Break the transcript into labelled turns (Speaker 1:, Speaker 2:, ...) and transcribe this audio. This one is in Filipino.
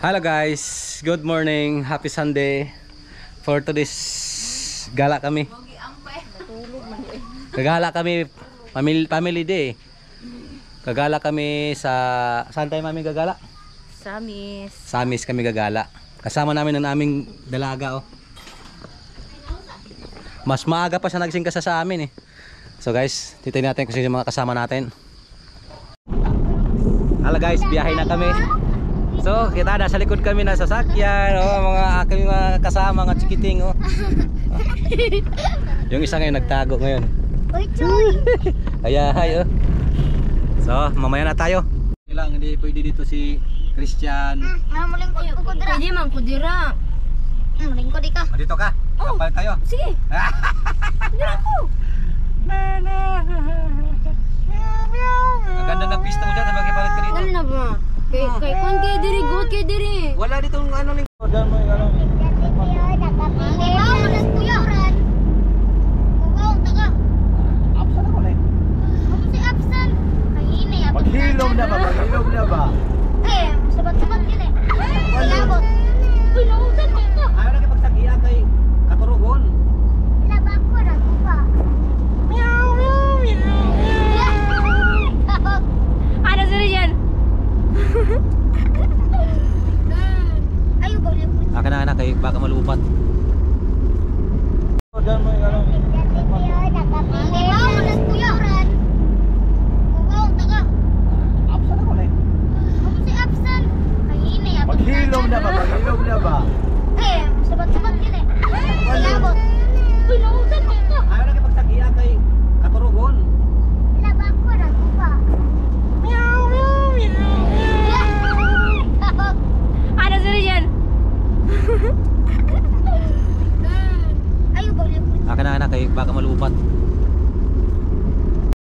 Speaker 1: Hello guys, good morning, happy Sunday. For today's gala kami. Gagala kami, family day. Gagala kami sa, saan tayo mami gagala?
Speaker 2: Samis.
Speaker 1: Samis kami gagala. Kasama namin ang aming dalaga oh. Mas maaga pa siya nagising kasa sa amin eh. So guys, titignan natin kung sino yung mga kasama natin. Hello guys, biyahe na kami. So, kita nasa likod kami na sasakyan, oh, mga aking mga kasama, mga chikiting, oh. Yung isa ngayon nagtago ngayon.
Speaker 3: Uy, Choy!
Speaker 1: Ay, oh. So, mamaya na tayo. Kailangan hindi pwede dito si Christian.
Speaker 3: Muling ko dira.
Speaker 2: Pwede man ko dira.
Speaker 3: Muling ko di ka.
Speaker 1: Dito ka, kapalit tayo.
Speaker 2: Sige. Dira ko.
Speaker 1: Ang ganda ng pista mo dyan, sabagay palit ka dito.
Speaker 2: Dali na ba? Kay kon kay diri, good kay diri.
Speaker 1: Wala dito ng ano ning. Diyan mo yung ano.
Speaker 3: Hindi ba ako nagkuyaran? Kukaw, taga.
Speaker 1: Absent ako na eh.
Speaker 3: Ako si absent. Kahini, abot.
Speaker 4: Maghilom na ba?
Speaker 3: Eh, sabat-sabat yun eh. Silabot. Uy, nausan mo ito.
Speaker 1: Ayaw na kayo pagsagiya kay Katurugon.
Speaker 3: Labang ko na ko pa.
Speaker 2: Ano sa riyan?
Speaker 3: Ayaw ba ulit?
Speaker 1: Akin na anak kay baka malupat.
Speaker 4: Diyan mo yung ano.
Speaker 3: Hindi ba ako nagkuyaran? Kukaw, taga.
Speaker 4: Absent ako na eh.
Speaker 3: Ako si absent. Kahini, abot.
Speaker 4: Maghilom na ba?
Speaker 3: Eh, sabat-sabat yun eh. Silabot. Uy, nausan mo ito.
Speaker 1: Ayaw na kayo pagsagiya kay Katurugon.
Speaker 3: Labang ko na ko pa.
Speaker 2: Ano sa riyan?
Speaker 3: Ayaw ba ulit?
Speaker 1: Akin na anak kay baka malupat.